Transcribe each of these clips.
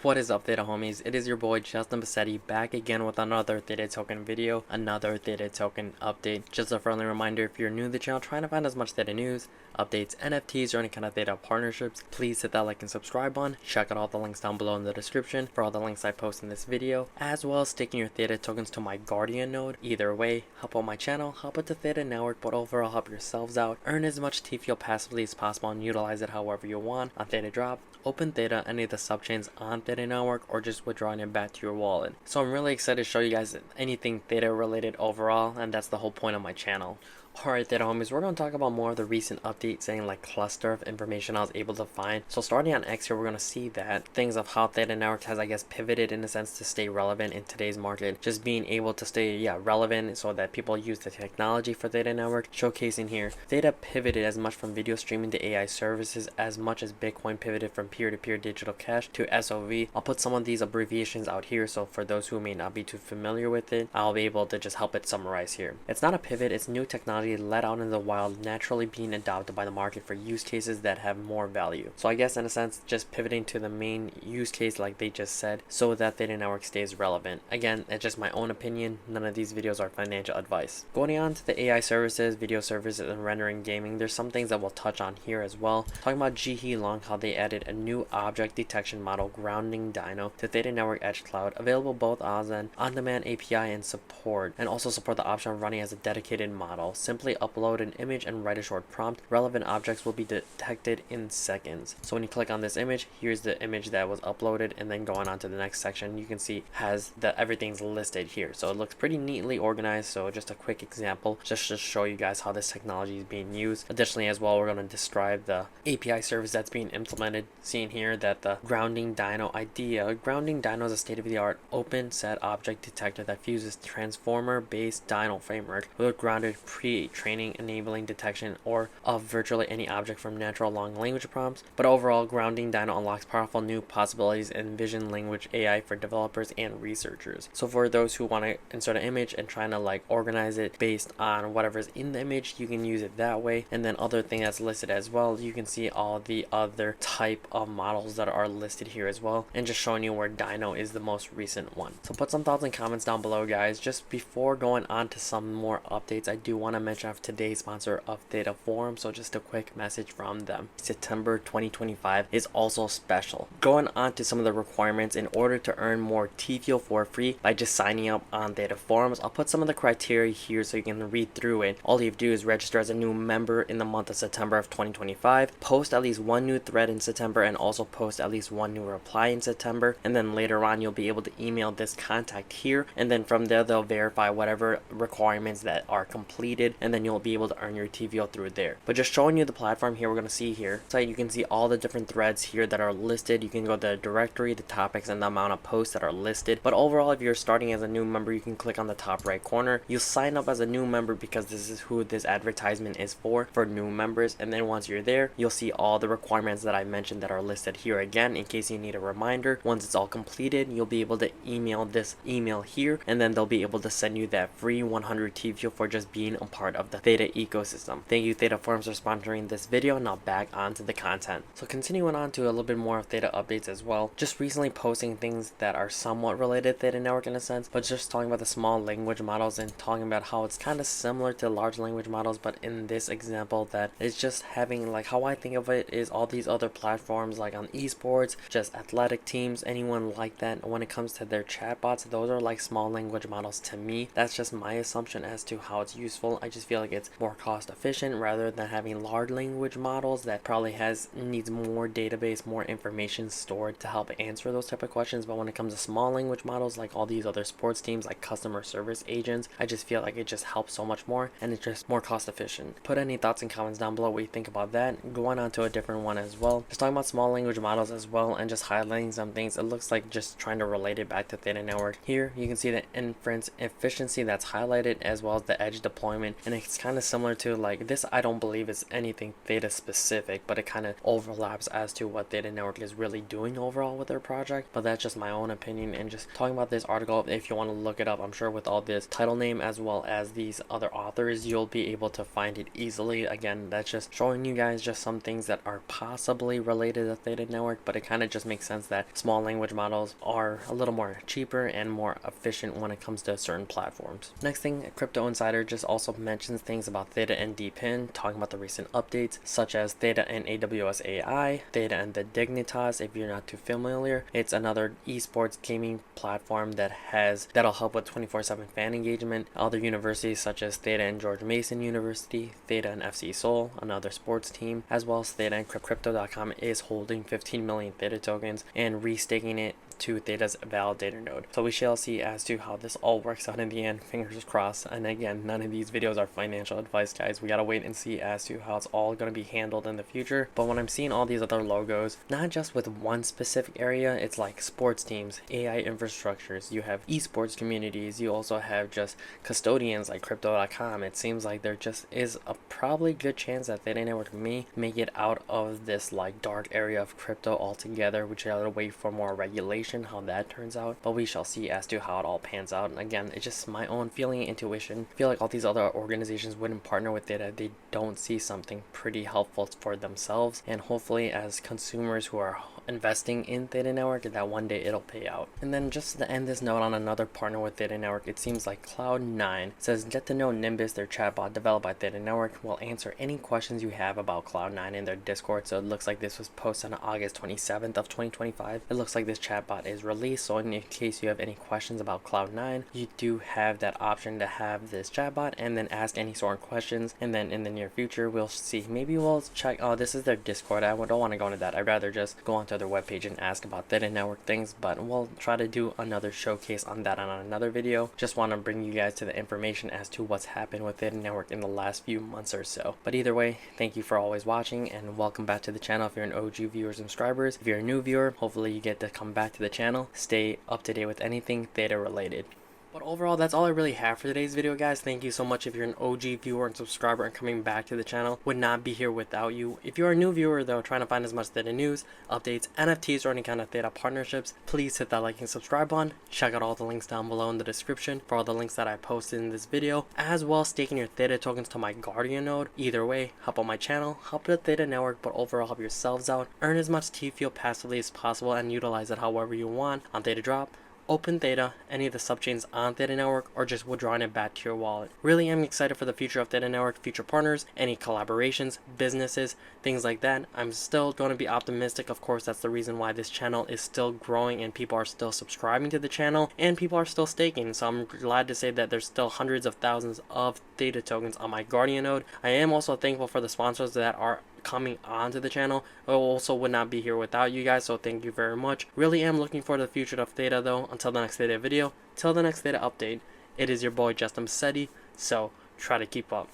What is up, Theta homies? It is your boy Justinpacete back again with another Theta token video, another Theta token update. Just a friendly reminder, if you're new to the channel trying to find as much Theta news, updates, NFTs, or any kind of Theta partnerships, please hit that like and subscribe button. Check out all the links down below in the description for all the links I post in this video, as well as staking your Theta tokens to my Guardian node. Either way, help out my channel, help out the Theta network, but overall help yourselves out. Earn as much TFL passively as possible and utilize it however you want on Theta Drop, Open Theta, any of the subchains on Theta network, or just withdrawing it back to your wallet. So I'm really excited to show you guys anything Theta related overall, and that's the whole point of my channel. Alright, Theta homies, we're going to talk about more of the recent updates saying like cluster of information I was able to find. So starting on X here, we're going to see that things of how Theta Network has, I guess, pivoted in a sense to stay relevant in today's market. Just being able to stay, relevant so that people use the technology for Theta Network. Showcasing here, Theta pivoted as much from video streaming to AI services as much as Bitcoin pivoted from peer-to-peer digital cash to SOV. I'll put some of these abbreviations out here, so for those who may not be too familiar with it, I'll be able to just help it summarize here. It's not a pivot, it's new technology let out in the wild, naturally being adopted by the market for use cases that have more value. So I guess in a sense, just pivoting to the main use case like they just said, so that Theta Network stays relevant. Again, it's just my own opinion, none of these videos are financial advice. Going on to the AI services, video services, and rendering gaming, there's some things that we'll touch on here as well. Talking about Jihe Long, how they added a new object detection model, Grounding Dino, to Theta Network Edge Cloud, available both as an on-demand API and support, and also support the option of running as a dedicated model. Simply upload an image and write a short prompt. Relevant objects will be detected in seconds. So when you click on this image, here's the image that was uploaded, and then going on to the next section, you can see has that everything's listed here. So it looks pretty neatly organized. So just a quick example, just to show you guys how this technology is being used. Additionally as well, we're going to describe the API service that's being implemented. Seeing here that the Grounding Dino idea. Grounding Dino is a state-of-the-art open set object detector that fuses transformer-based Dino framework with a grounded pre-training enabling detection or of virtually any object from natural long language prompts. But overall, Grounding Dino unlocks powerful new possibilities in vision language AI for developers and researchers. So for those who want to insert an image and trying to like organize it based on whatever's in the image, you can use it that way. And then other thing that's listed as well, you can see all the other type of models that are listed here as well, and just showing you where Dino is the most recent one. So put some thoughts and comments down below, guys. Just before going on to some more updates, I do want to mention today's sponsor of Theta Forum, so just a quick message from them. September 2025 is also special. Going on to some of the requirements in order to earn more TFL for free by just signing up on Theta Forums. I'll put some of the criteria here so you can read through it. All you have to do is register as a new member in the month of September of 2025, post at least one new thread in September, and also post at least one new reply in September, and then later on you'll be able to email this contact here, and then from there they'll verify whatever requirements that are completed, and then you'll be able to earn your TVO through there. But just showing you the platform here, we're going to see here. So you can see all the different threads here that are listed. You can go to the directory, the topics, and the amount of posts that are listed. But overall, if you're starting as a new member, you can click on the top right corner. You'll sign up as a new member because this is who this advertisement is for new members. And then once you're there, you'll see all the requirements that I mentioned that are listed here again in case you need a reminder. Once it's all completed, you'll be able to email this email here, and then they'll be able to send you that free 100 TVO for just being a part of the Theta ecosystem. Thank you, Theta Forums, for sponsoring this video. Now back onto the content. So continuing on to a little bit more of Theta updates as well. Just recently posting things that are somewhat related to Theta Network in a sense, but just talking about the small language models and talking about how it's kind of similar to large language models, but in this example that it's just having, like, how I think of it is all these other platforms like on esports, just athletic teams, anyone like that. When it comes to their chatbots, those are like small language models to me. That's just my assumption as to how it's useful. I just feel like it's more cost efficient rather than having large language models that probably needs more database, more information stored to help answer those type of questions. But when it comes to small language models like all these other sports teams, like customer service agents, I just feel like it just helps so much more, and it's just more cost efficient. Put any thoughts and comments down below what you think about that. Going on to a different one as well, just talking about small language models as well, and just highlighting some things. It looks like just trying to relate it back to Theta Network. Here you can see the inference efficiency that's highlighted, as well as the edge deployment and it's kind of similar to like this. I don't believe is anything Theta specific, but it kind of overlaps as to what Theta Network is really doing overall with their project. But that's just my own opinion, and just talking about this article, if you want to look it up, I'm sure with all this title name as well as these other authors, you'll be able to find it easily. Again, that's just showing you guys just some things that are possibly related to Theta Network, but it kind of just makes sense that small language models are a little more cheaper and more efficient when it comes to certain platforms. Next thing, Crypto Insider just also mentions things about Theta and DePin, talking about the recent updates such as Theta and AWS AI, Theta and the Dignitas. If you're not too familiar, it's another esports gaming platform that'll help with 24/7 fan engagement. Other universities such as Theta and George Mason University, Theta and FC Seoul, another sports team, as well as Theta and Crypto.com is holding 15 million Theta tokens and restaking it to Theta's validator node. So we shall see as to how this all works out in the end. Fingers crossed. And again, none of these videos are financial advice, guys. We gotta wait and see as to how it's all gonna be handled in the future. But when I'm seeing all these other logos, not just with one specific area, it's like sports teams, AI infrastructures, you have esports communities, you also have just custodians like Crypto.com. It seems like there just is a probably good chance that Theta Network may make it out of this like dark area of crypto altogether. We should have to wait for more regulation, how that turns out, but we shall see as to how it all pans out. And again, it's just my own feeling and intuition. I feel like all these other organizations wouldn't partner with Theta. They don't see something pretty helpful for themselves, and hopefully as consumers who are investing in Theta Network, that one day it'll pay out. And then just to end this note on another partner with Theta Network, it seems like Cloud9 says get to know Nimbus, their chatbot developed by Theta Network, will answer any questions you have about Cloud9 in their Discord. So it looks like this was posted on August 27th of 2025. It looks like this chatbot is released, so in case you have any questions about Cloud9, you do have that option to have this chatbot and then ask any sort of questions. And then in the near future, we'll see, maybe we'll check, oh, this is their Discord. I don't want to go into that. I'd rather just go onto their webpage and ask about Theta Network things, but we'll try to do another showcase on that on another video. Just want to bring you guys to the information as to what's happened with Theta Network in the last few months or so. But either way, thank you for always watching, and welcome back to the channel if you're an OG viewer and subscribers. If you're a new viewer, hopefully you get to come back to the channel, stay up to date with anything Theta related. But overall, that's all I really have for today's video, guys. Thank you so much if you're an OG viewer and subscriber and coming back to the channel. Would not be here without you. If you're a new viewer though, trying to find as much Theta news, updates, NFTs, or any kind of Theta partnerships, please hit that like and subscribe button. Check out all the links down below in the description for all the links that I posted in this video, as well as staking your Theta tokens to my Guardian node. Either way, help out my channel, help the Theta Network, but overall help yourselves out. Earn as much T-Fuel passively as possible and utilize it however you want on Theta Drop, Open Theta, any of the subchains on Theta Network, or just withdrawing it back to your wallet. Really am excited for the future of Theta Network, future partners, any collaborations, businesses, things like that. I'm still going to be optimistic. Of course, that's the reason why this channel is still growing and people are still subscribing to the channel and people are still staking. So I'm glad to say that there's still hundreds of thousands of Theta tokens on my Guardian node. I am also thankful for the sponsors that are coming onto the channel. I also would not be here without you guys, so thank you very much. Really am looking forward to the future of Theta though. Until the next Theta video, till the next Theta update, it is your boy Justinpacete, so try to keep up.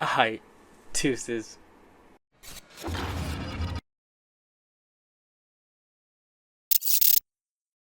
Alright, deuces.